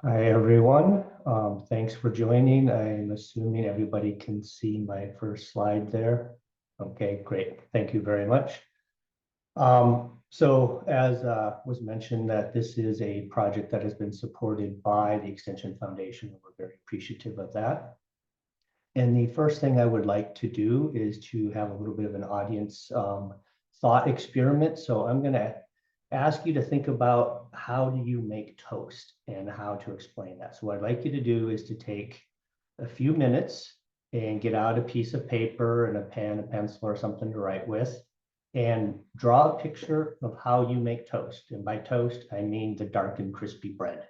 Hi, everyone. Thanks for joining. I'm assuming everybody can see my first slide there. Okay, great. Thank you very much. So as was mentioned, that this is a project that has been supported by the Extension Foundation, and we're very appreciative of that. And the first thing I would like to do is to have a little bit of an audience thought experiment. So I'm going to ask you to think about how do you make toast and how to explain that. So what I'd like you to do is to take a few minutes and get out a piece of paper and a pen, a pencil, or something to write with, and draw a picture of how you make toast. And by toast, I mean the dark and crispy bread.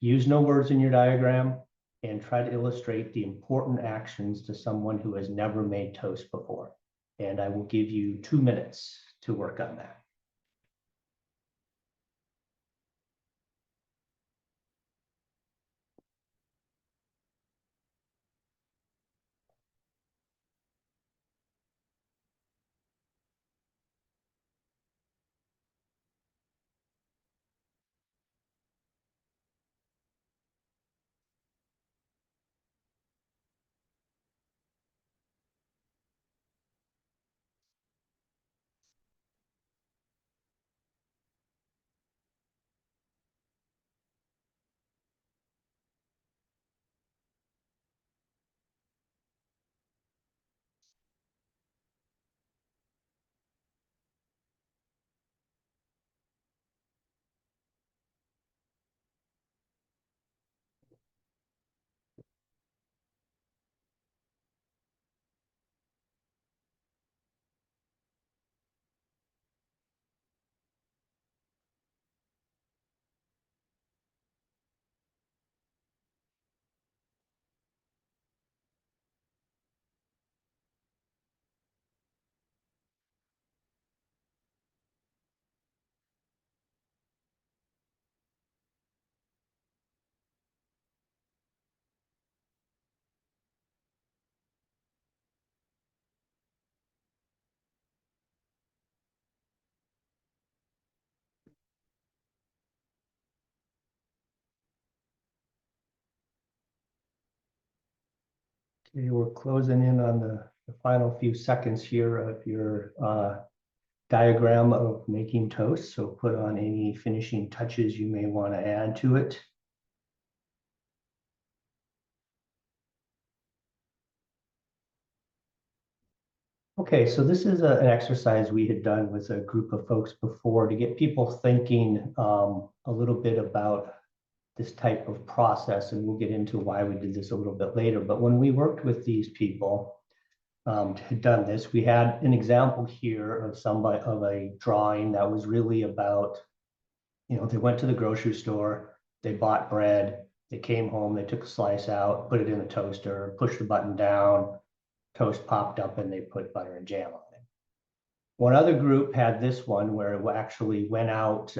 Use no words in your diagram and try to illustrate the important actions to someone who has never made toast before. And I will give you 2 minutes to work on that. Okay, we're closing in on the final few seconds here of your diagram of making toast. So put on any finishing touches you may want to add to it. Okay, so this is an exercise we had done with a group of folks before to get people thinking a little bit about this type of process, and we'll get into why we did this a little bit later. But when we worked with these people had done this, we had an example here of somebody of a drawing that was really about, they went to the grocery store, they bought bread, they came home, they took a slice out, put it in the toaster, pushed the button down, toast popped up, and they put butter and jam on it. One other group had this one where it actually went out,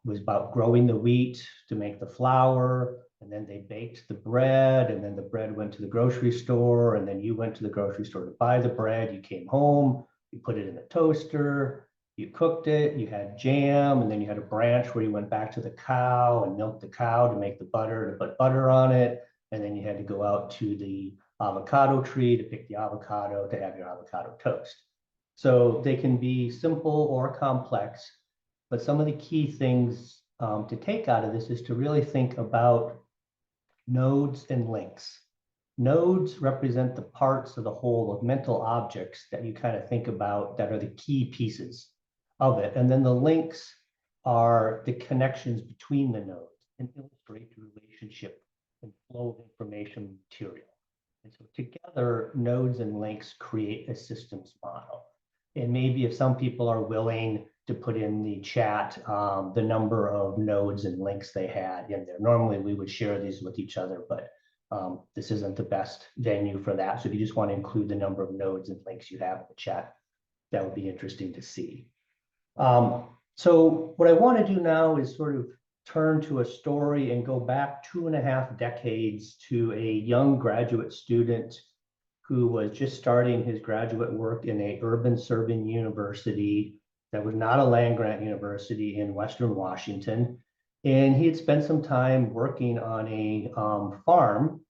was about growing the wheat to make the flour, and then they baked the bread, and then the bread went to the grocery store, and then you went to the grocery store to buy the bread, you came home, you put it in the toaster, you cooked it, you had jam, and then you had a branch where you went back to the cow and milked the cow to make the butter, to put butter on it, and then you had to go out to the avocado tree to pick the avocado to have your avocado toast. So they can be simple or complex, but some of the key things to take out of this is to really think about nodes and links. Nodes represent the parts of the whole of mental objects that you kind of think about that are the key pieces of it. And then the links are the connections between the nodes and illustrate the relationship and flow of information material. And so together, nodes and links create a systems model. And maybe if some people are willing to put in the chat the number of nodes and links they had in there. Normally we would share these with each other, but this isn't the best venue for that. So if you just want to include the number of nodes and links you have in the chat, that would be interesting to see. So what I want to do now is sort of turn to a story and go back 2.5 decades to a young graduate student who was just starting his graduate work in a urban serving university that was not a land grant university in Western Washington. And he had spent some time working on a farm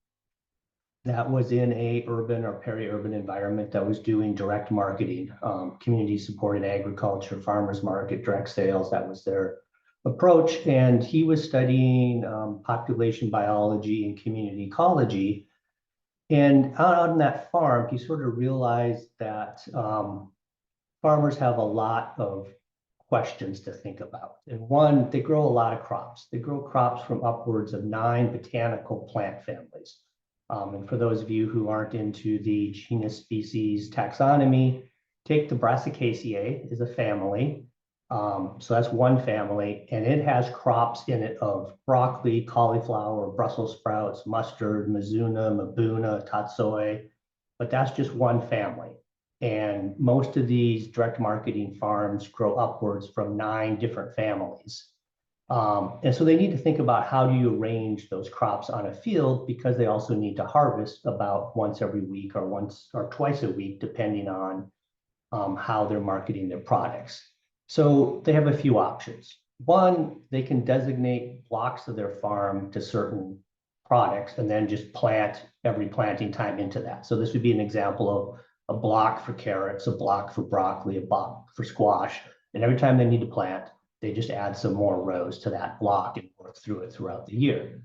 that was in a urban or peri-urban environment that was doing direct marketing, community supported agriculture, farmers market, direct sales. That was their approach. And he was studying population biology and community ecology. And out on that farm, he sort of realized that farmers have a lot of questions to think about. And one, they grow a lot of crops. They grow crops from upwards of 9 botanical plant families. And for those of you who aren't into the genus species taxonomy, take the Brassicaceae as a family. So that's one family, and it has crops in it of broccoli, cauliflower, Brussels sprouts, mustard, mizuna, mabuna, tatsoi, but that's just one family. And most of these direct marketing farms grow upwards from 9 different families. And so they need to think about how do you arrange those crops on a field, because they also need to harvest about once every week or once or twice a week, depending on how they're marketing their products. So they have a few options. One, they can designate blocks of their farm to certain products and then just plant every planting time into that. So this would be an example of a block for carrots, a block for broccoli, a block for squash. And every time they need to plant, they just add some more rows to that block and work through it throughout the year.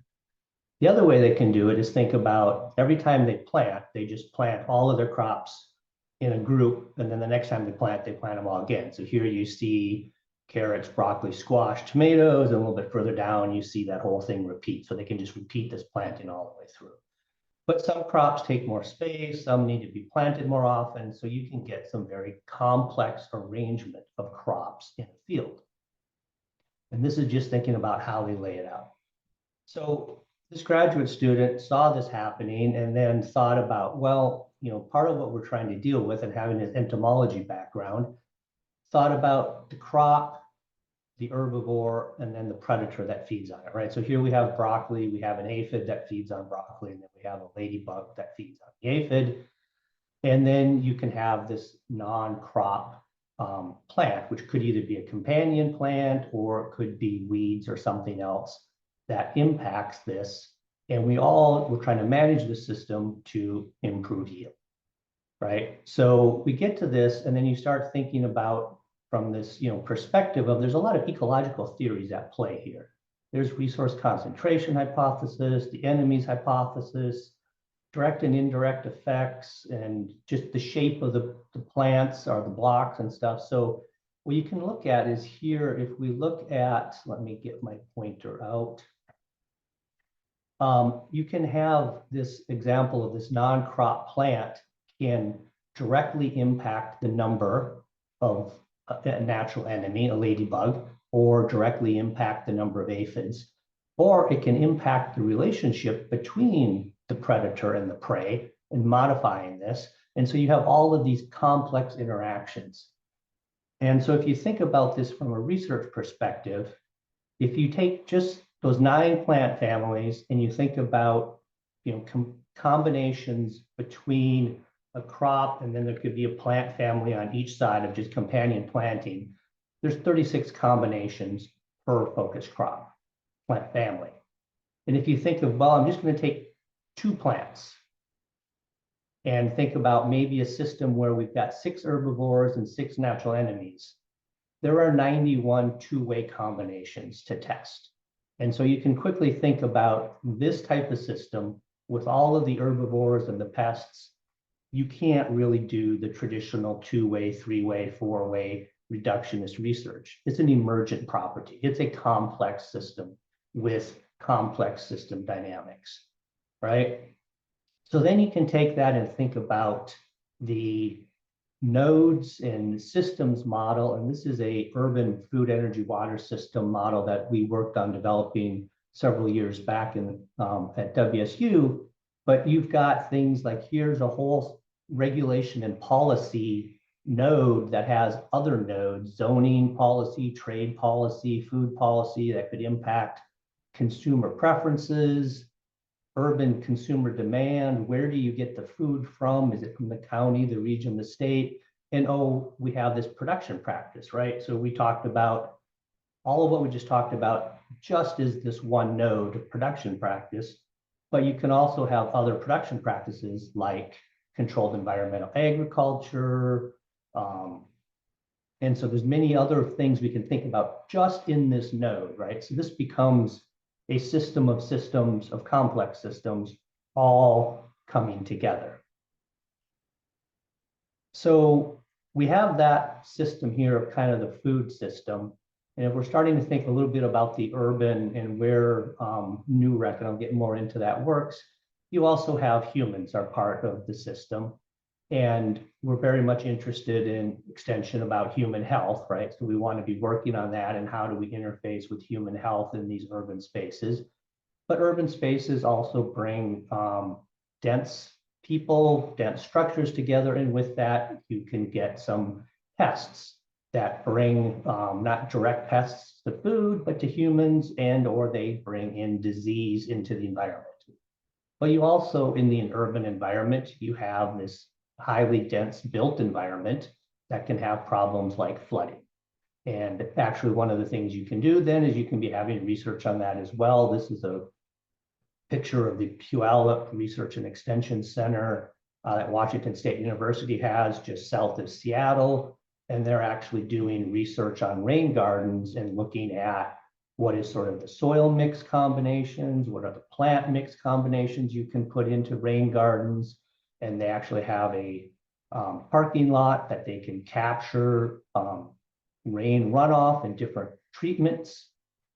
The other way they can do it is think about every time they plant, they just plant all of their crops in a group, and then the next time they plant them all again. So here you see carrots, broccoli, squash, tomatoes, and a little bit further down, you see that whole thing repeat. So they can just repeat this planting all the way through. But some crops take more space, some need to be planted more often, so you can get some very complex arrangement of crops in a field. And this is just thinking about how they lay it out. So this graduate student saw this happening and then thought about, well, part of what we're trying to deal with, and having his entomology background, thought about the crop, the herbivore, and then the predator that feeds on it, right? So here we have broccoli, we have an aphid that feeds on broccoli, and then we have a ladybug that feeds on the aphid. And then you can have this non-crop plant, which could either be a companion plant or it could be weeds or something else that impacts this. And we're trying to manage the system to improve yield, right? So we get to this, and then you start thinking about from this perspective of there's a lot of ecological theories at play here. There's resource concentration hypothesis, the enemies hypothesis, direct and indirect effects, and just the shape of the plants or the blocks and stuff. So what you can look at is here, if we look at, let me get my pointer out. You can have this example of this non-crop plant can directly impact the number of a natural enemy, a ladybug, or directly impact the number of aphids, or it can impact the relationship between the predator and the prey and modifying this. And so you have all of these complex interactions. And so if you think about this from a research perspective, if you take just those 9 plant families and you think about combinations between a crop, and then there could be a plant family on each side of just companion planting, there's 36 combinations per focus crop plant family. And if you think of, well, I'm just going to take 2 plants and think about maybe a system where we've got 6 herbivores and 6 natural enemies, there are 91 two-way combinations to test. And so you can quickly think about this type of system with all of the herbivores and the pests. You can't really do the traditional 2-way, 3-way, 4-way reductionist research. It's an emergent property. It's a complex system with complex system dynamics, right? So then you can take that and think about the nodes and systems model. And this is a urban food, energy, water system model that we worked on developing several years back at WSU. But you've got things like, here's a whole regulation and policy node that has other nodes, zoning policy, trade policy, food policy that could impact consumer preferences, urban consumer demand. Where do you get the food from? Is it from the county, the region, the state? And we have this production practice, right? So we talked about all of what we just talked about just as this one node of production practice, but you can also have other production practices like controlled environmental agriculture. And so there's many other things we can think about just in this node, right? So this becomes a system of systems, of complex systems, all coming together. So we have that system here of kind of the food system. And if we're starting to think a little bit about the urban and where NUREC, and I'll get more into that, works, you also have humans are part of the system. And we're very much interested in extension about human health, right? So we want to be working on that and how do we interface with human health in these urban spaces. But urban spaces also bring dense people, dense structures together. And with that, you can get some pests that bring not direct pests to food, but to humans, and or they bring in disease into the environment. But you also, in the urban environment, you have this highly dense built environment that can have problems like flooding. And actually, one of the things you can do then is you can be having research on that as well. This is a picture of the Puyallup Research and Extension Center that Washington State University has just south of Seattle. And they're actually doing research on rain gardens and looking at what is sort of the soil mix combinations, what are the plant mix combinations you can put into rain gardens. And they actually have a parking lot that they can capture rain runoff and different treatments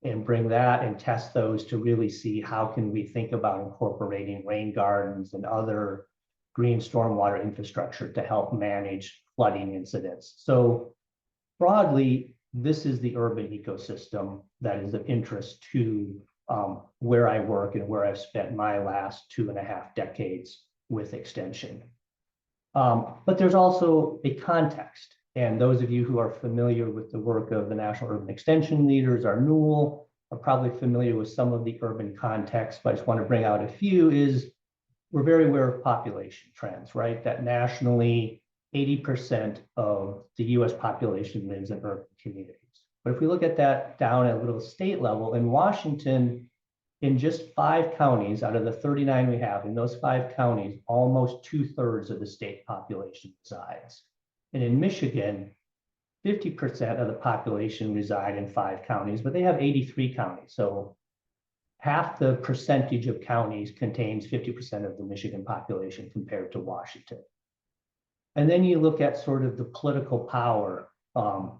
and bring that and test those to really see how can we think about incorporating rain gardens and other green stormwater infrastructure to help manage flooding incidents. So broadly, this is the urban ecosystem that is of interest to where I work and where I've spent my last 2.5 decades with extension. But there's also a context. And those of you who are familiar with the work of the National Urban Extension Leaders, our NUEL, are probably familiar with some of the urban context, but I just want to bring out a few is we're very aware of population trends, right? That nationally, 80% of the US population lives in urban communities. But if we look at that down at a little state level, in Washington, in just 5 counties out of the 39 we have, in those 5 counties, almost 2/3 of the state population resides. And in Michigan, 50% of the population reside in 5 counties, but they have 83 counties. So half the percentage of counties contains 50% of the Michigan population compared to Washington. And then you look at sort of the political power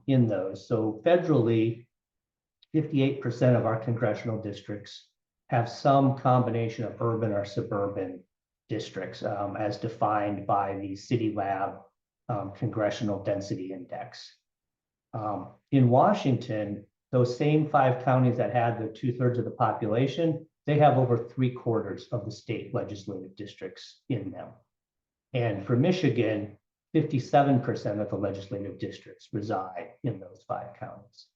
in those. So federally, 58% of our congressional districts have some combination of urban or suburban districts as defined by the City Lab Congressional Density Index. In Washington, those same 5 counties that had the 2/3 of the population, they have over 3/4 of the state legislative districts in them. And for Michigan, 57% of the legislative districts reside in those 5 counties.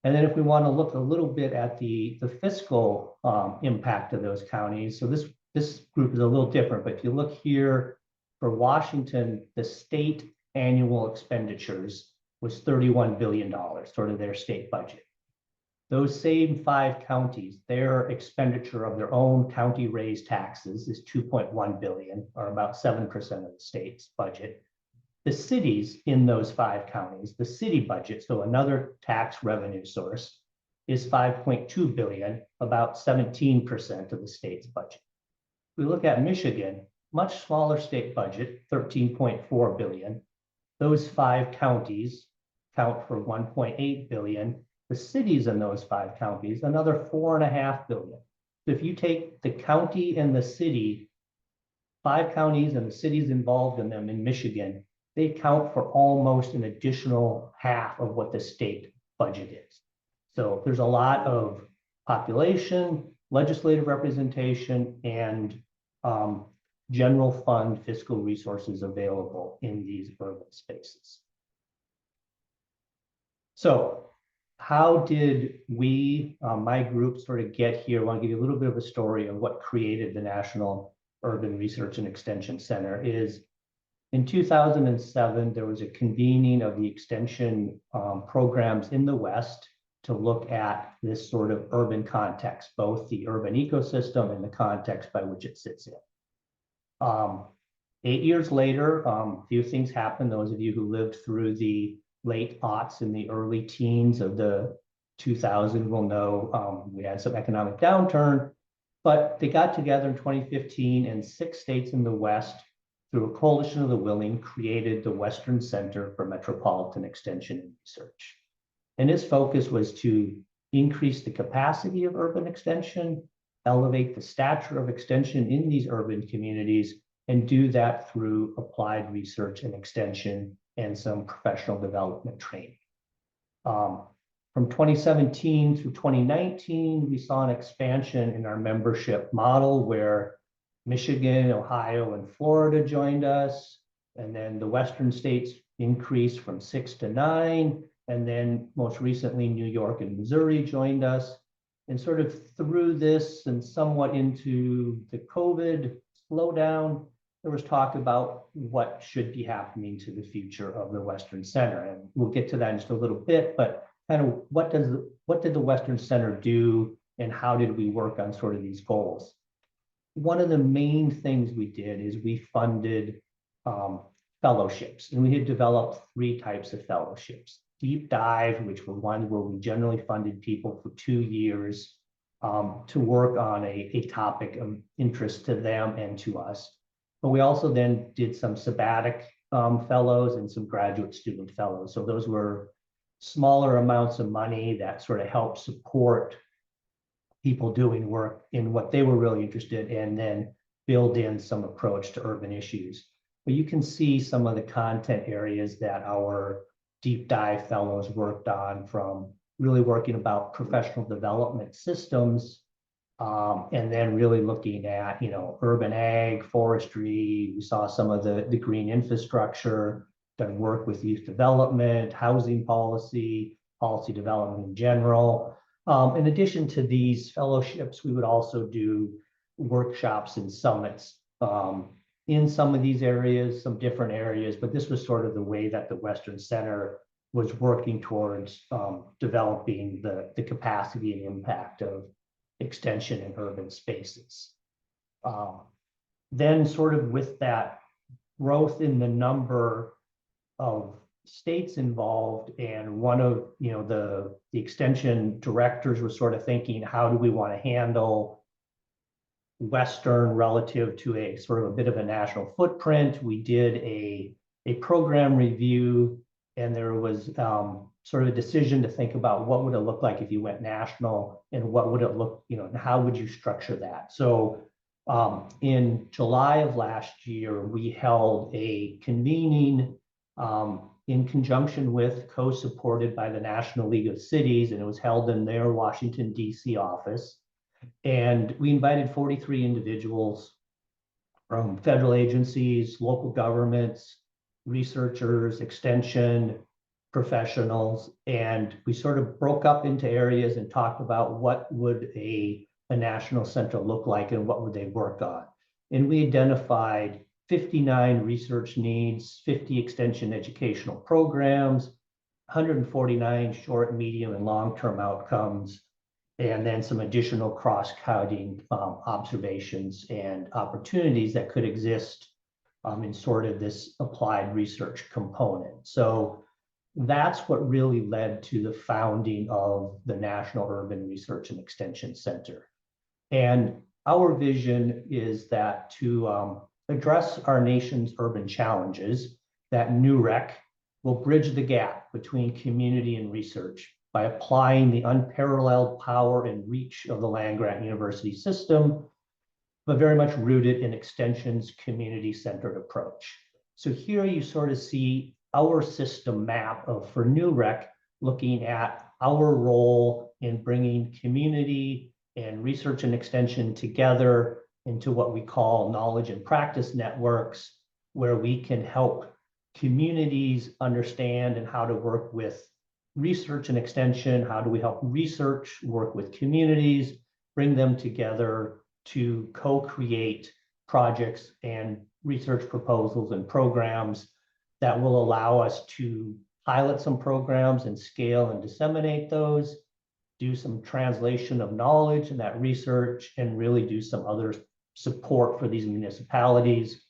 And then if we want to look a little bit at the fiscal impact of those counties, so this group is a little different, but if you look here for Washington, the state annual expenditures was $31 billion, sort of their state budget. Those same 5 counties, their expenditure of their own county raised taxes is $2.1 billion, or about 7% of the state's budget. The cities in those 5 counties, the city budget, so another tax revenue source, is $5.2 billion, about 17% of the state's budget. If we look at Michigan, much smaller state budget, $13.4 billion. Those 5 counties count for $1.8 billion. The cities in those 5 counties, another $4.5 billion. So if you take the county and the city, 5 counties and the cities involved in them in Michigan, they count for almost an additional half of what the state budget is. So there's a lot of population, legislative representation, and general fund fiscal resources available in these urban spaces. So how did we, my group, sort of get here? I want to give you a little bit of a story of what created the National Urban Research and Extension Center. Is in 2007, there was a convening of the extension programs in the West. to look at this sort of urban context, both the urban ecosystem and the context by which it sits in. 8 years later, a few things happened. Those of you who lived through the late aughts and the early teens of the 2000s will know we had some economic downturn, but they got together in 2015 and 6 states in the West, through a coalition of the willing, created the Western Center for Metropolitan Extension and Research. And its focus was to increase the capacity of urban extension, elevate the stature of extension in these urban communities, and do that through applied research and extension and some professional development training. From 2017 through 2019, we saw an expansion in our membership model where Michigan, Ohio, and Florida joined us, and then the Western states increased from 6 to 9, and then most recently, New York and Missouri joined us. And sort of through this and somewhat into the COVID slowdown, there was talk about what should be happening to the future of the Western Center. And we'll get to that in just a little bit, but kind of what did the Western Center do and how did we work on sort of these goals? One of the main things we did is we funded fellowships, and we had developed 3 types of fellowships. Deep dive, which were ones where we generally funded people for 2 years to work on a topic of interest to them and to us. But we also then did some sabbatic fellows and some graduate student fellows. So those were smaller amounts of money that sort of helped support people doing work in what they were really interested in, and then build in some approach to urban issues. But you can see some of the content areas that our deep dive fellows worked on, from really working about professional development systems, and then really looking at, urban ag, forestry. We saw some of the green infrastructure, done work with youth development, housing policy, policy development in general. In addition to these fellowships, we would also do workshops and summits in some of these areas, some different areas, but this was sort of the way that the Western Center was working towards developing the capacity and impact of extension in urban spaces. Then sort of with that growth in the number of states involved, and one of the extension directors was sort of thinking, how do we want to handle Western relative to a sort of a bit of a national footprint? We did a program review, and there was sort of a decision to think about what would it look like if you went national, and what would it look, and how would you structure that? So in July of last year, we held a convening in conjunction with, co-supported by the National League of Cities, and it was held in their Washington, D.C. office. And we invited 43 individuals from federal agencies, local governments, researchers, extension professionals, and we sort of broke up into areas and talked about what would a national center look like and what would they work on. And we identified 59 research needs, 50 extension educational programs, 149 short, medium, and long-term outcomes, and then some additional cross-cutting observations and opportunities that could exist in sort of this applied research component. So that's what really led to the founding of the National Urban Research and Extension Center. And our vision is that to address our nation's urban challenges, that NUREC will bridge the gap between community and research by applying the unparalleled power and reach of the land-grant university system, but very much rooted in extension's community-centered approach. So here you sort of see our system map for NUREC, looking at our role in bringing community and research and extension together into what we call knowledge and practice networks, where we can help communities understand and how to work with research and extension. How do we help research work with communities, bring them together to co-create projects and research proposals and programs that will allow us to pilot some programs and scale and disseminate those, do some translation of knowledge and that research, and really do some other support for these municipalities.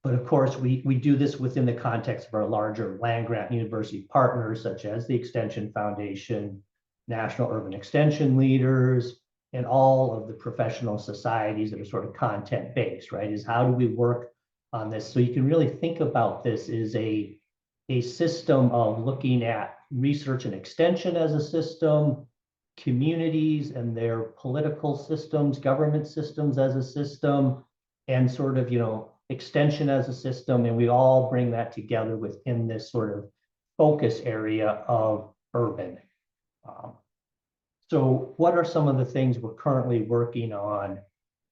But of course, we do this within the context of our larger land-grant university partners, such as the Extension Foundation, National Urban Extension Leaders, and all of the professional societies that are sort of content-based, right? Is how do we work on this? So you can really think about this as a system of looking at research and extension as a system, communities and their political systems, government systems as a system, and sort of, extension as a system. And we all bring that together within this sort of focus area of urban. So what are some of the things we're currently working on?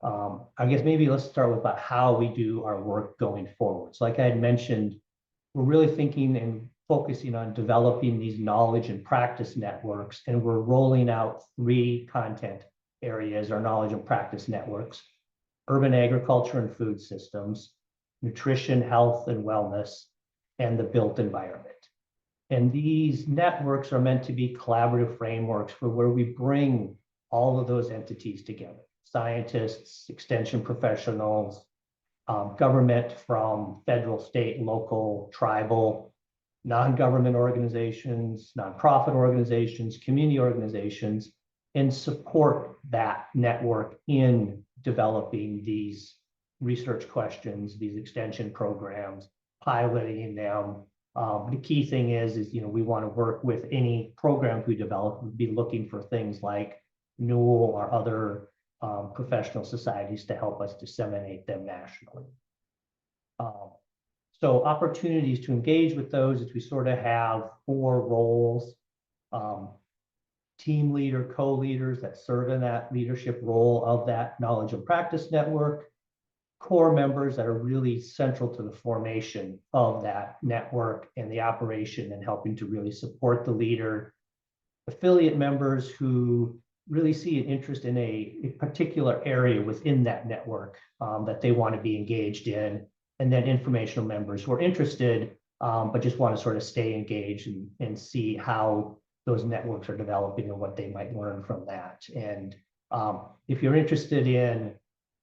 I guess maybe let's start with about how we do our work going forward. So like I had mentioned, we're really thinking and focusing on developing these knowledge and practice networks, and we're rolling out 3 content areas, our knowledge and practice networks: urban agriculture and food systems, nutrition, health and wellness, and the built environment. And these networks are meant to be collaborative frameworks for where we bring all of those entities together: scientists, extension professionals, government from federal, state, local, tribal, non-government organizations, nonprofit organizations, community organizations, and support that network in developing these research questions, these extension programs, piloting them. The key thing is we want to work with any programs we develop. We'd be looking for things like NUREC or other professional societies to help us disseminate them nationally. So opportunities to engage with those is we sort of have 4 roles: team leader, co-leaders that serve in that leadership role of that knowledge and practice network, core members that are really central to the formation of that network and the operation and helping to really support the leader, affiliate members who really see an interest in a particular area within that network that they want to be engaged in, and then informational members who are interested but just want to sort of stay engaged and see how those networks are developing and what they might learn from that. And if you're interested in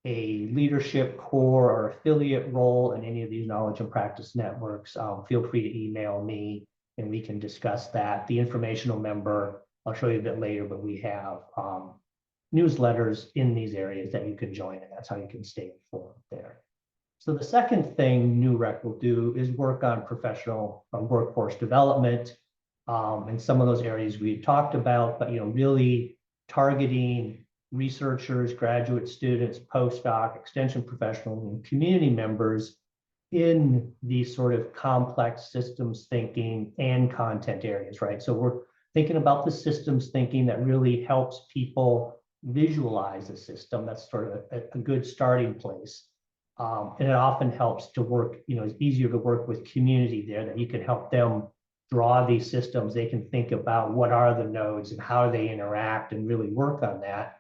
a leadership core or affiliate role in any of these knowledge and practice networks, feel free to email me and we can discuss that. The informational member, I'll show you a bit later, but we have newsletters in these areas that you can join, and that's how you can stay informed there. So the second thing NUREC will do is work on professional workforce development in some of those areas we talked about, but really targeting researchers, graduate students, postdoc, extension professionals, and community members in these sort of complex systems thinking and content areas, right? So we're thinking about the systems thinking that really helps people visualize a system. That's sort of a good starting place. And it often helps to work, it's easier to work with community there, that you can help them draw these systems. They can think about what are the nodes and how they interact and really work on that.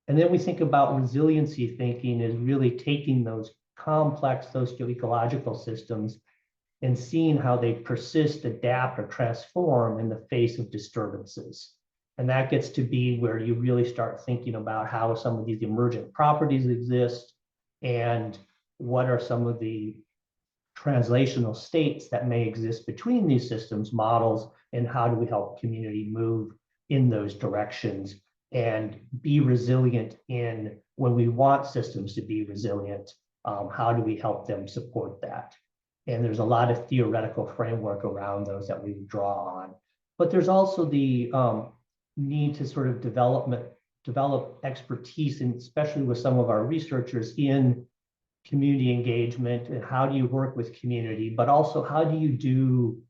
And then we think about resiliency thinking is really taking those complex socio-ecological systems and seeing how they persist, adapt, or transform in the face of disturbances. And that gets to be where you really start thinking about how some of these emergent properties exist and what are some of the translational states that may exist between these systems models, and how do we help community move in those directions and be resilient in when we want systems to be resilient. How do we help them support that? And there's a lot of theoretical framework around those that we draw on. But there's also the need to sort of develop expertise, and especially with some of our researchers in community engagement and how do you work with community, but also how do you do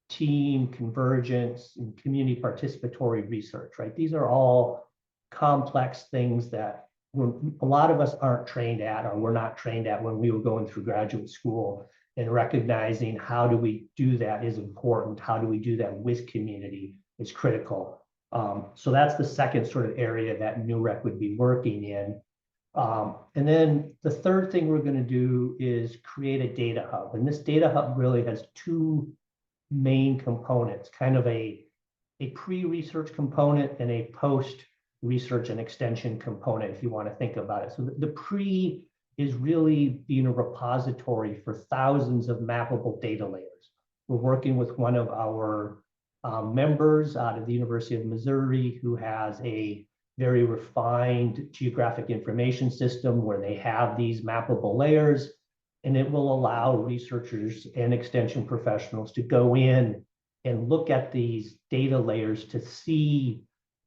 team convergence and community participatory research, right? These are all complex things that a lot of us aren't trained at, or we're not trained at when we were going through graduate school, and recognizing how do we do that is important. How do we do that with community is critical. So that's the second sort of area that NUREC would be working in. And then the third thing we're going to do is create a data hub. And this data hub really has 2 main components, kind of a a pre-research component and a post-research and extension component, if you want to think about it. So the pre is really being a repository for thousands of mappable data layers. We're working with one of our members out of the University of Missouri who has a very refined geographic information system where they have these mappable layers, and it will allow researchers and extension professionals to go in and look at these data layers to see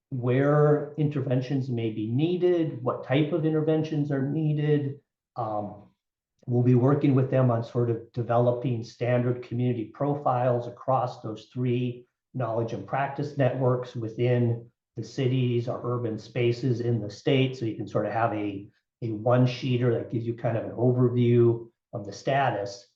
where interventions may be needed, what type of interventions are needed. We'll be working with them on sort of developing standard community profiles across those three knowledge and practice networks within the cities or urban spaces in the state. So you can sort of have a one-sheeter that gives you kind of an overview of the status.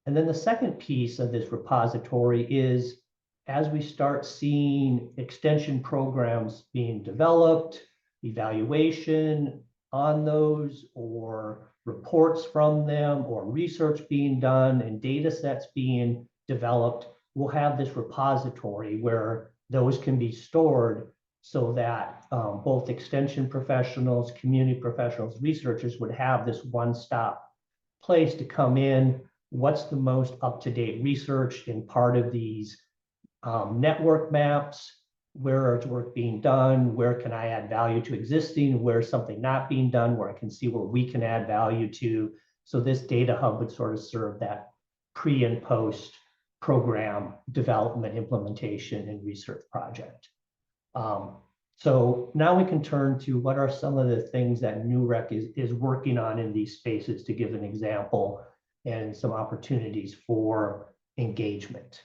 And then the second piece of this repository is as we start seeing extension programs being developed, evaluation on those, or reports from them, or research being done and data sets being developed, we'll have this repository where those can be stored so that both extension professionals, community professionals, researchers would have this one-stop place to come in. What's the most up-to-date research in part of these network maps? Where is work being done? Where can I add value to existing? Where's something not being done, where I can see where we can add value to? So this data hub would sort of serve that pre and post program development, implementation, and research project. So now we can turn to what are some of the things that NUREC is working on in these spaces, to give an example and some opportunities for engagement.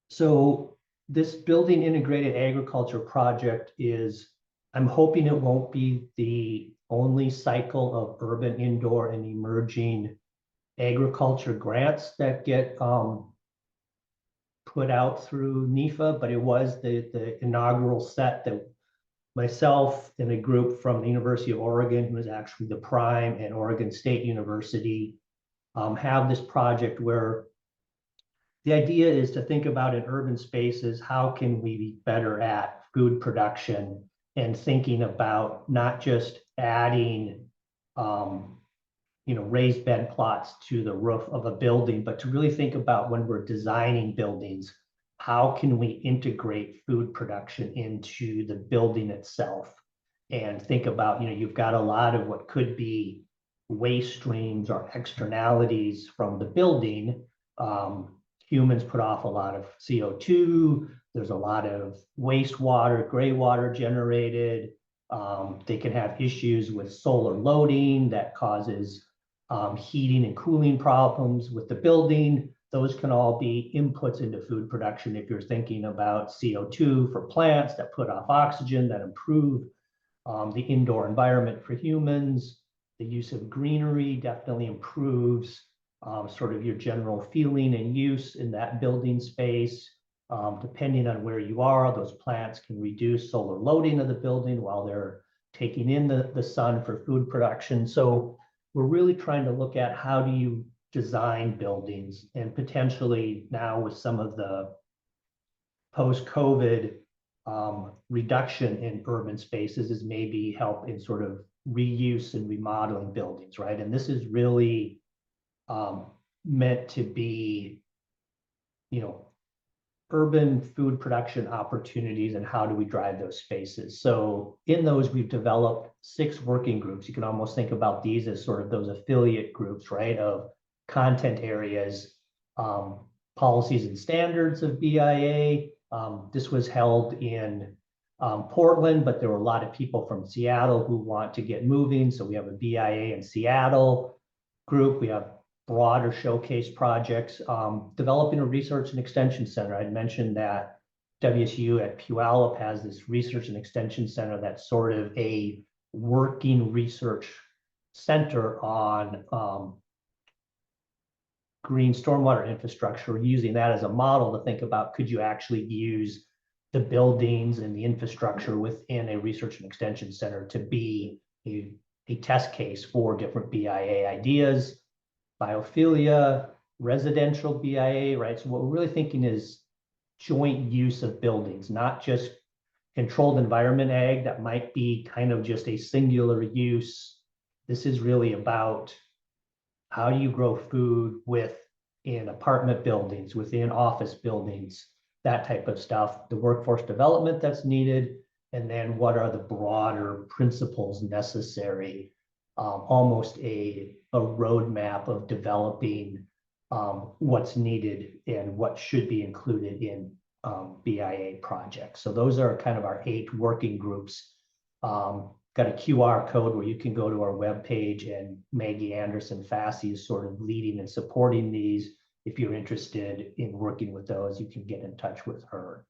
So this building integrated agriculture project is, I'm hoping it won't be the only cycle of urban, indoor, and emerging agriculture grants that get put out through NEFA, but it was the inaugural set that myself and a group from the University of Oregon, who is actually the prime, and Oregon State University have this project where the idea is to think about in urban spaces, how can we be better at food production, and thinking about not just adding raised bed plots to the roof of a building, but to really think about when we're designing buildings, how can we integrate food production into the building itself? And think about, you've got a lot of what could be waste streams or externalities from the building. Humans put off a lot of CO2. There's a lot of wastewater, gray water generated. They can have issues with solar loading that causes heating and cooling problems with the building. Those can all be inputs into food production if you're thinking about CO2 for plants that put off oxygen, that improve the indoor environment for humans. The use of greenery definitely improves sort of your general feeling and use in that building space. Depending on where you are, those plants can reduce solar loading of the building while they're taking in the sun for food production. So we're really trying to look at how do you design buildings, and potentially now with some of the post-COVID reduction in urban spaces is maybe help in sort of reuse and remodeling buildings, right? And this is really meant to be, urban food production opportunities, and how do we drive those spaces. So in those, we've developed 6 working groups. You can almost think about these as sort of those affiliate groups, right, of content areas, policies and standards of BIA. This was held in Portland, but there were a lot of people from Seattle who want to get moving. So we have a BIA in Seattle group. We have broader showcase projects, developing a research and extension center. I'd mentioned that WSU at Puyallup has this research and extension center that's sort of a working research center on green stormwater infrastructure, using that as a model to think about, could you actually use the buildings and the infrastructure within a research and extension center to be a test case for different BIA ideas. Biophilia, residential BIA, right? So what we're really thinking is joint use of buildings, not just controlled environment ag that might be kind of just a singular use. This is really about how do you grow food within apartment buildings, within office buildings, that type of stuff, the workforce development that's needed, and then what are the broader principles necessary, almost a roadmap of developing what's needed and what should be included in BIA projects. So those are kind of our 8 working groups. Got a QR code where you can go to our webpage, and Maggie Anderson Fassy is sort of leading and supporting these. If you're interested in working with those, you can get in touch with her.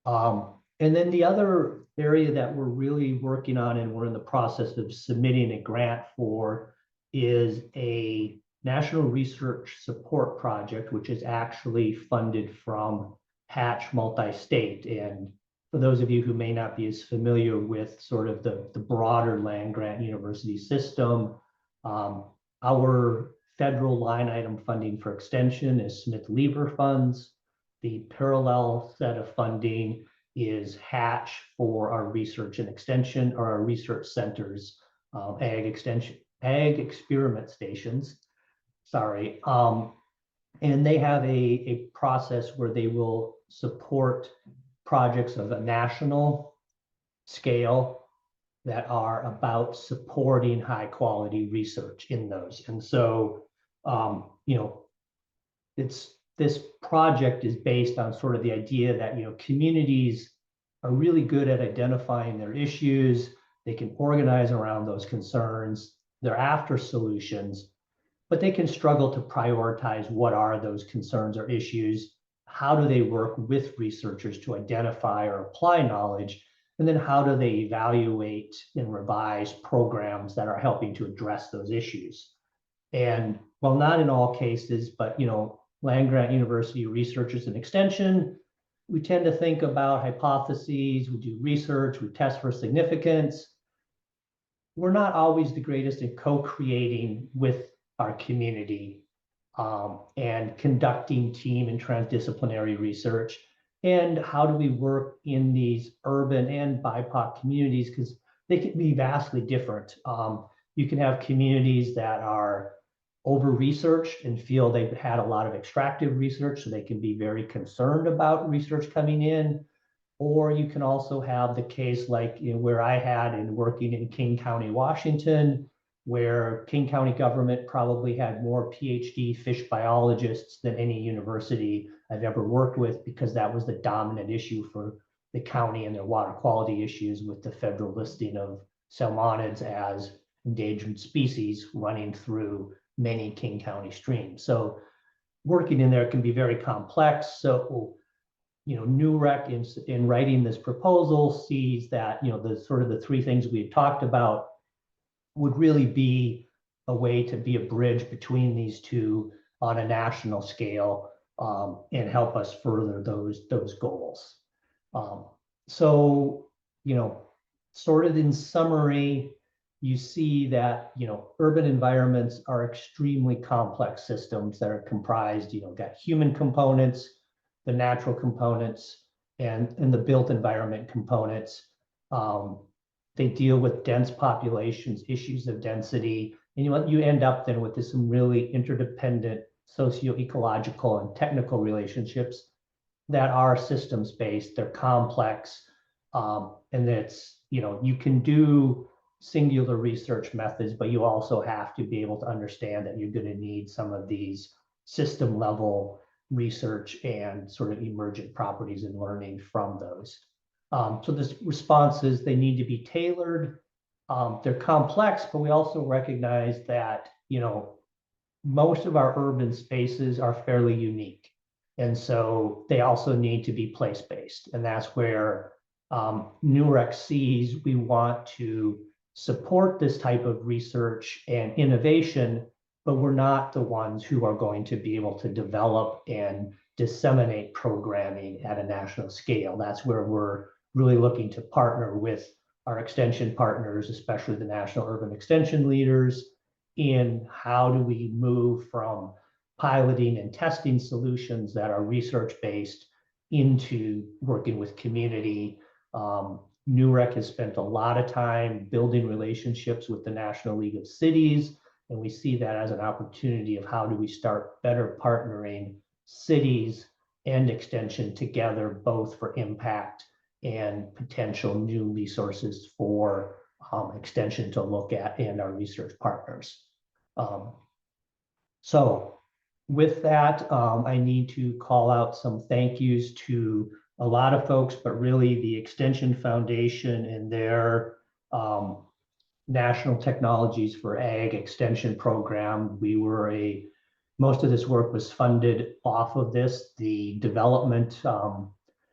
And then the other area that we're really working on and we're in the process of submitting a grant for is a national research support project, which is actually funded from Hatch Multi-State. And for those of you who may not be as familiar with sort of the broader land grant university system, our federal line item funding for extension is Smith-Lever funds. The parallel set of funding is Hatch for our research and extension, or our research centers, ag experiment stations, sorry. And they have a process where they will support projects of a national scale that are about supporting high quality research in those. And so, you know, this project is based on sort of the idea that, you know, communities are really good at identifying their issues. They can organize around those concerns. They're after solutions, but they can struggle to prioritize what are those concerns or issues. How do they work with researchers to identify or apply knowledge? And then how do they evaluate and revise programs that are helping to address those issues? And well, not in all cases, but, you know, land grant university researchers and extension, we tend to think about hypotheses, we do research, we test for significance. We're not always the greatest at co-creating with our community and conducting team and transdisciplinary research. And how do we work in these urban and BIPOC communities? Because they can be vastly different. You can have communities that are over-researched and feel they've had a lot of extractive research, so they can be very concerned about research coming in. Or you can also have the case like, you know, where I had in working in King County, Washington, where King County government probably had more PhD fish biologists than any university I've ever worked with, because that was the dominant issue for the county and their water quality issues with the federal listing of salmonids as endangered species running through many King County streams. So working in there can be very complex. So, you know, NUREC in writing this proposal sees that, you know, the sort of the 3 things we had talked about would really be a way to be a bridge between these two on a national scale, and help us further those goals. So, you know, sort of in summary, you see that, you know, urban environments are extremely complex systems that are comprised, you know, got human components, the natural components, and the built environment components. They deal with dense populations, issues of density, and you end up then with some really interdependent socio-ecological and technical relationships that are systems-based. They're complex, and it's, you know, you can do singular research methods, but you also have to be able to understand that you're going to need some of these system level research and sort of emergent properties and learning from those. So the responses, they need to be tailored. They're complex, but we also recognize that, you know, most of our urban spaces are fairly unique. And so they also need to be place-based. And that's where NUREC sees we want to support this type of research and innovation, but we're not the ones who are going to be able to develop and disseminate programming at a national scale. That's where we're really looking to partner with our extension partners, especially the National Urban Extension leaders, in how do we move from piloting and testing solutions that are research-based into working with community. NUREC has spent a lot of time building relationships with the National League of Cities, and we see that as an opportunity of how do we start better partnering cities and extension together, both for impact and potential new resources for extension to look at and our research partners. So with that, I need to call out some thank yous to a lot of folks, but really the Extension Foundation and their National Technologies for Ag Extension Program. Most of this work was funded off of this. The development, so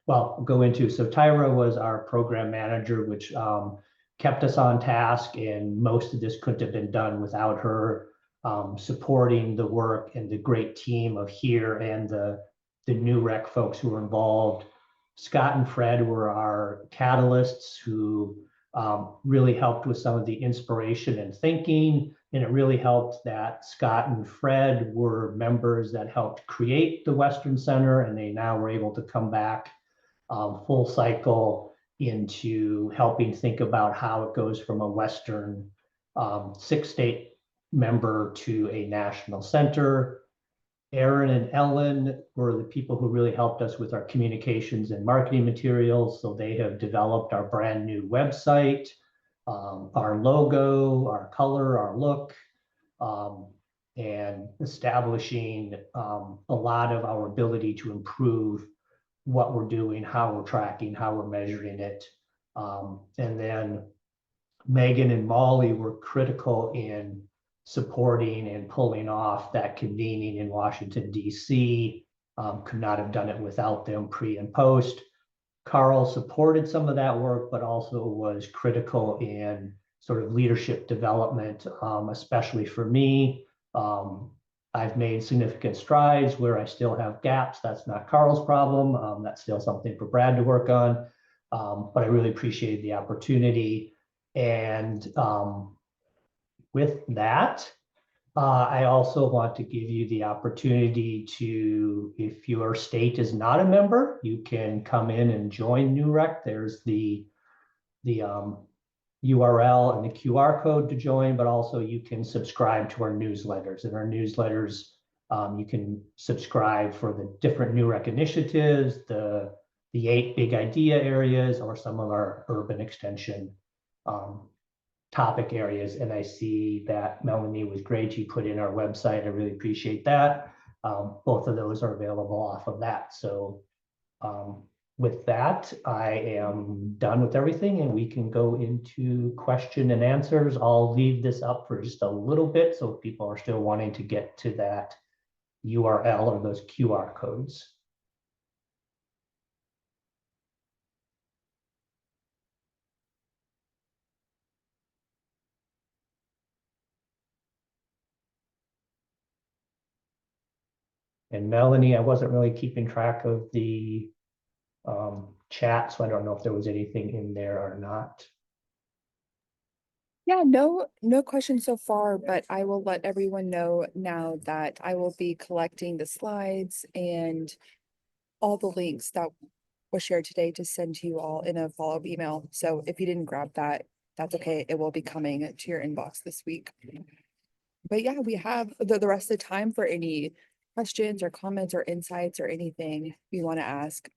Tyra was our program manager, which kept us on task, and most of this couldn't have been done without her supporting the work and the great team of here and the NUREC folks who were involved. Scott and Fred were our catalysts who really helped with some of the inspiration and thinking. And it really helped that Scott and Fred were members that helped create the Western Center, and they now were able to come back full cycle into helping think about how it goes from a Western 6-state member to a national center. Aaron and Ellen were the people who really helped us with our communications and marketing materials. So they have developed our brand new website, our logo, our color, our look, and establishing a lot of our ability to improve what we're doing, how we're tracking, how we're measuring it. And then Megan and Molly were critical in supporting and pulling off that convening in Washington, D.C. Could not have done it without them pre and post. Carl supported some of that work, but also was critical in sort of leadership development, especially for me. I've made significant strides where I still have gaps. That's not Carl's problem. That's still something for Brad to work on. But I really appreciated the opportunity. And with that, I also want to give you the opportunity to, if your state is not a member, you can come in and join NUREC. There's the URL and the QR code to join, but also you can subscribe to our newsletters. In our newsletters, you can subscribe for the different NUREC initiatives, the 8 big idea areas, or some of our urban extension topic areas. And I see that Melanie was great. You put in our website. I really appreciate that. Both of those are available off of that. So with that, I am done with everything, and we can go into question and answers. I'll leave this up for just a little bit, so if people are still wanting to get to that URL or those QR codes. And Melanie, I wasn't really keeping track of the chat, so I don't know if there was anything in there or not. Yeah, no questions so far, but I will let everyone know now that I will be collecting the slides and all the links that was shared today to send to you all in a follow-up email. So if you didn't grab that, that's okay. It will be coming to your inbox this week. But yeah, we have the rest of the time for any questions or comments or insights or anything you want to ask.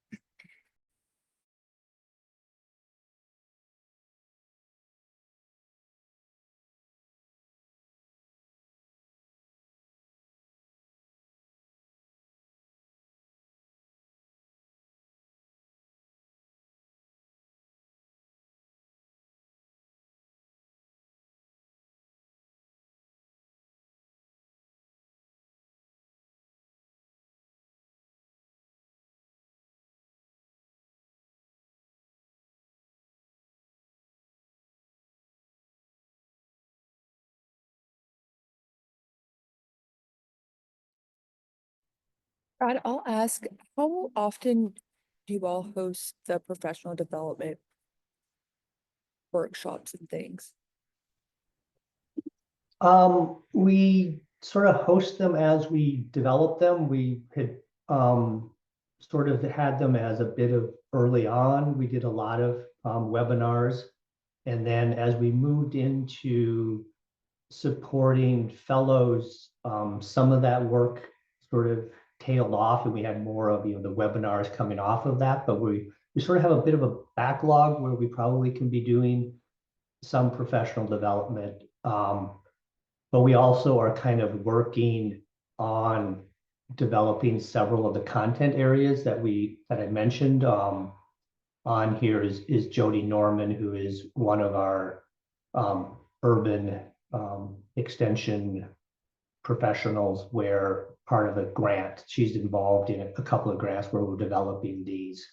Brad, I'll ask, how often do you all host the professional development workshops and things? We sort of host them as we develop them. We had sort of had them as a bit of early on. We did a lot of webinars. And then as we moved into supporting fellows, some of that work sort of tailed off, and we had more of the webinars coming off of that. But we sort of have a bit of a backlog where we probably can be doing some professional development. But we also are kind of working on developing several of the content areas that I mentioned. On here is Jody Norman, who is one of our urban extension professionals, where part of a grant, she's involved in a couple of grants where we're developing these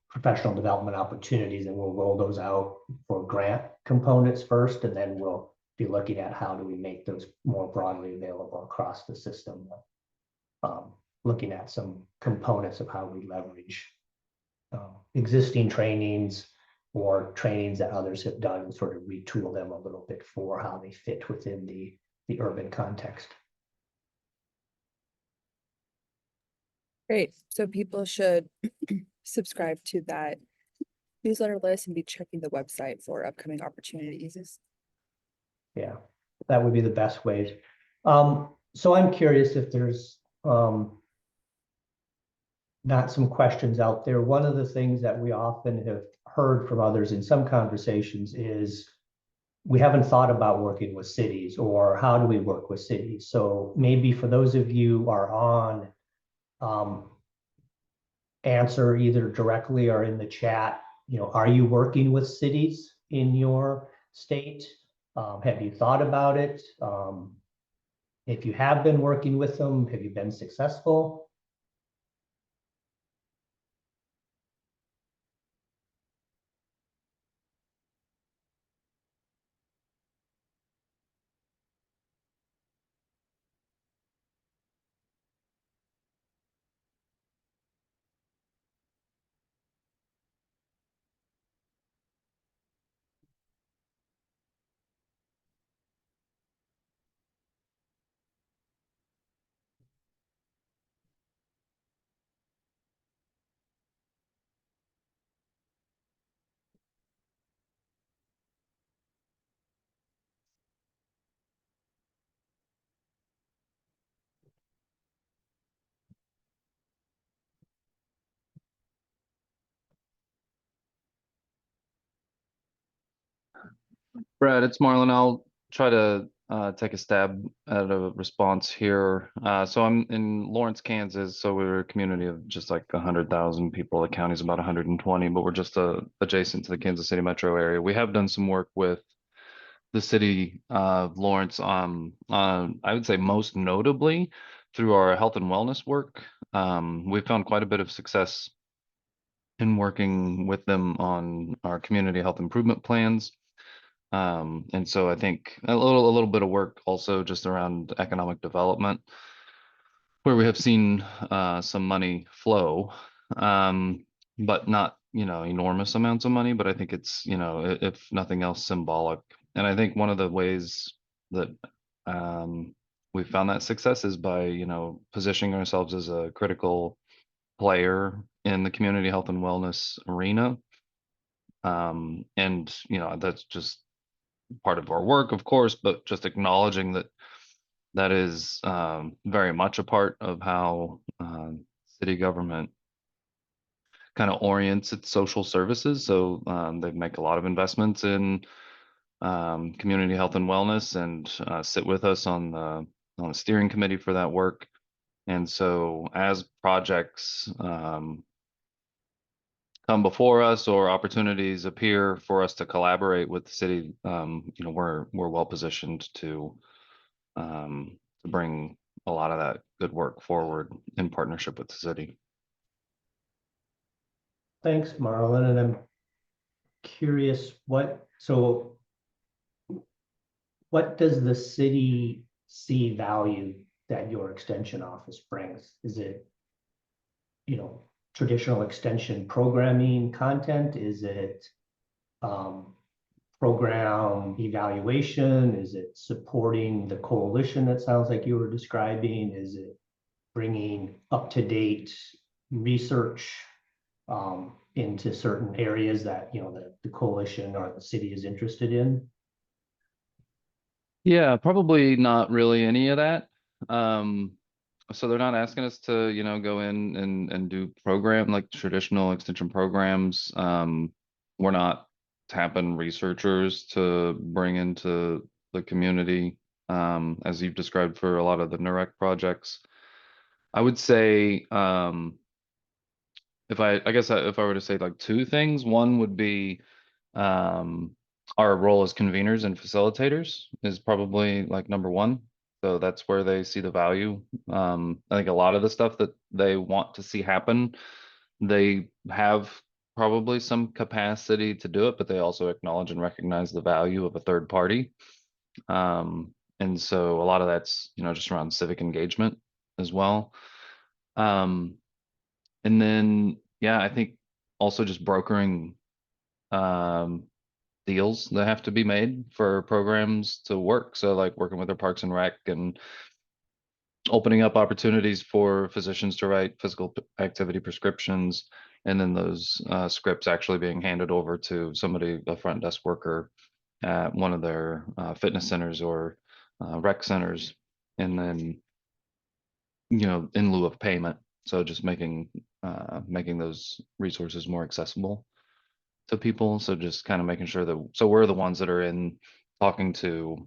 professional development opportunities, and we'll roll those out for grant components first, and then we'll be looking at how do we make those more broadly available across the system. Looking at some components of how we leverage existing trainings or trainings that others have done and sort of retool them a little bit for how they fit within the urban context. Great. So people should subscribe to that newsletter list and be checking the website for upcoming opportunities. Yeah, that would be the best ways. So I'm curious if there's not some questions out there. One of the things that we often have heard from others in some conversations is we haven't thought about working with cities, or how do we work with cities? So maybe for those of you who are on, answer either directly or in the chat, are you working with cities in your state? Have you thought about it? If you have been working with them, have you been successful? Brad, it's Marlon. I'll try to take a stab at a response here. So I'm in Lawrence, Kansas. So we're a community of just like 100,000 people. The county's about 120, but we're just adjacent to the Kansas City metro area. We have done some work with the city of Lawrence, I would say most notably through our health and wellness work. We've found quite a bit of success in working with them on our community health improvement plans. And so I think a little bit of work also just around economic development, where we have seen some money flow, but not enormous amounts of money. But I think it's if nothing else symbolic. And I think one of the ways that we found that success is by positioning ourselves as a critical player in the community health and wellness arena. And that's just part of our work, of course, but just acknowledging that is very much a part of how city government kind of orients its social services. So they make a lot of investments in community health and wellness, and sit with us on the steering committee for that work. And so as projects come before us or opportunities appear for us to collaborate with the city, we're well positioned to bring a lot of that good work forward in partnership with the city. Thanks, Marlon. And I'm curious, what does the city see value that your extension office brings? Is it, traditional extension programming content? Is it program evaluation? Is it supporting the coalition that sounds like you were describing? Is it bringing up-to-date research into certain areas that, you know, the coalition or the city is interested in? Yeah, probably not really any of that. So they're not asking us to, you know, go in and do program like traditional extension programs. We're not tapping researchers to bring into the community, as you've described for a lot of the NUREC projects. I would say, I guess if I were to say like two things, one would be um, our role as conveners and facilitators is probably like number one. So that's where they see the value. I think a lot of the stuff that they want to see happen, they have probably some capacity to do it, but they also acknowledge and recognize the value of a third party. And so a lot of that's, you know, just around civic engagement as well. Um, and then, yeah, I think also just brokering um, deals that have to be made for programs to work. So like working with their Parks and Rec and opening up opportunities for physicians to write physical activity prescriptions, and then those scripts actually being handed over to somebody, a front desk worker at one of their fitness centers or rec centers, and then, you know, in lieu of payment. So just making those resources more accessible to people. So just kind of making sure that, so we're the ones that are in talking to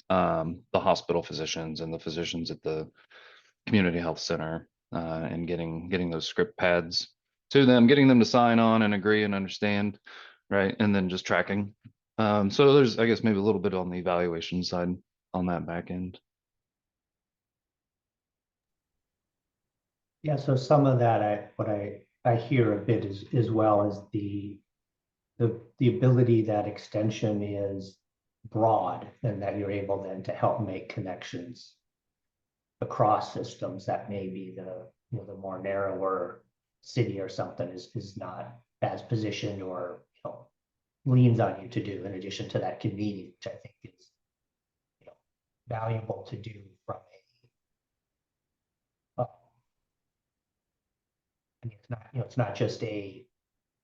the hospital physicians and the physicians at the community health center, and getting those script pads to them, getting them to sign on and agree and understand, right? And then just tracking. So there's, I guess, maybe a little bit on the evaluation side on that back end. Yeah, so some of that, what I hear a bit is, as well as the ability that extension is broad and that you're able then to help make connections across systems that maybe you know, the more narrower city or something is not as positioned or, you know, leans on you to do, in addition to that convenience, which I think is, you know, valuable to do from I mean, it's not, you know, it's not just a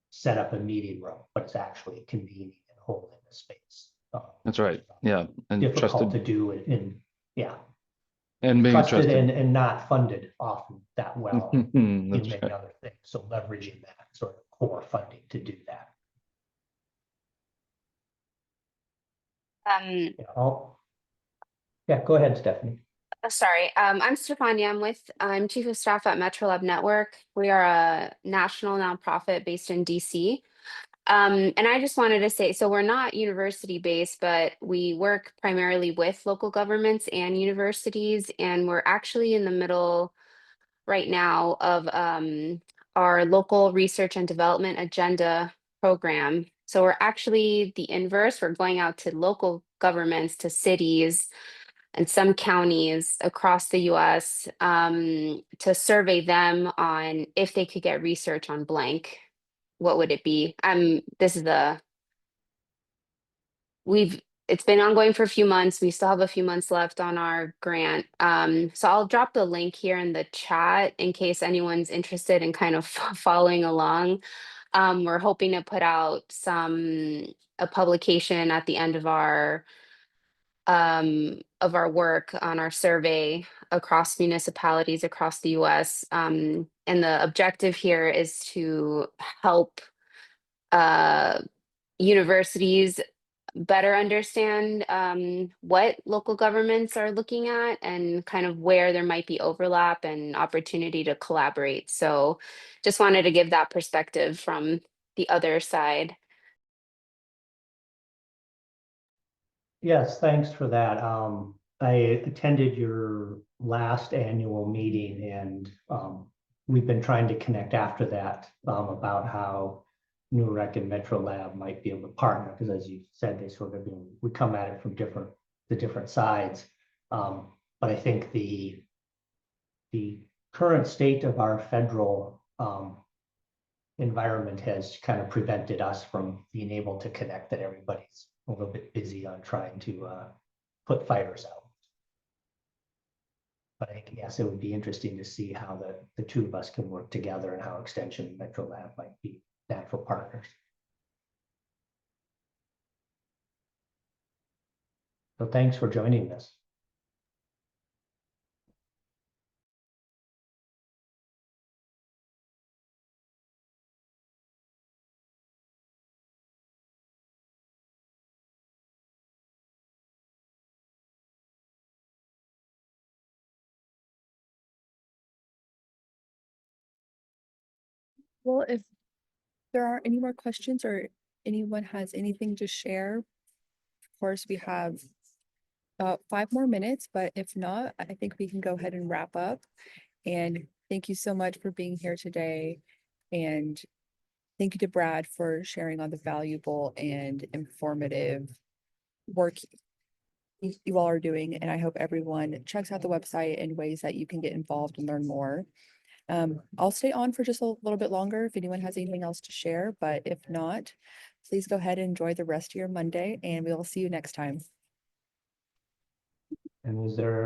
set up a meeting room, but it's actually convening and holding a space. That's right. Yeah. And Difficult to trusted, do it in, yeah, and being trusted trusted. and not funded often that well in That's many right. other things. So leveraging that sort of core funding to do that. Um, You know, yeah, go ahead, Stephanie. Sorry, I'm Stefania. I'm Chief of Staff at MetroLab Network. We are a national nonprofit based in DC. And I just wanted to say, so we're not university based, but we work primarily with local governments and universities, and we're actually in the middle right now of our local research and development agenda program. So we're actually the inverse. We're going out to local governments, to cities, and some counties across the US, to survey them on if they could get research on blank, what would it be? This is it's been ongoing for a few months. We still have a few months left on our grant. So I'll drop the link here in the chat in case anyone's interested in kind of following along. We're hoping to put out a publication at the end of our work on our survey across municipalities across the US. And the objective here is to help universities better understand what local governments are looking at and kind of where there might be overlap and opportunity to collaborate. So just wanted to give that perspective from the other side. Yes, thanks for that. I attended your last annual meeting and we've been trying to connect after that about how NUREC and Metro Lab might be able to partner, because as you said, they sort of we come at it from the different sides. But I think the current state of our federal environment has kind of prevented us from being able to connect, that everybody's a little bit busy on trying to put fires out. But I guess it would be interesting to see how the two of us can work together and how Extension and Metro Lab might be natural partners. So thanks for joining us. Well, if there aren't any more questions or anyone has anything to share, of course, we have about 5 more minutes, but if not, I think we can go ahead and wrap up. And thank you so much for being here today. And thank you to Brad for sharing all the valuable and informative work you all are doing. And I hope everyone checks out the website and ways that you can get involved and learn more. I'll stay on for just a little bit longer if anyone has anything else to share, but if not, please go ahead and enjoy the rest of your Monday, and we will see you next time. And was there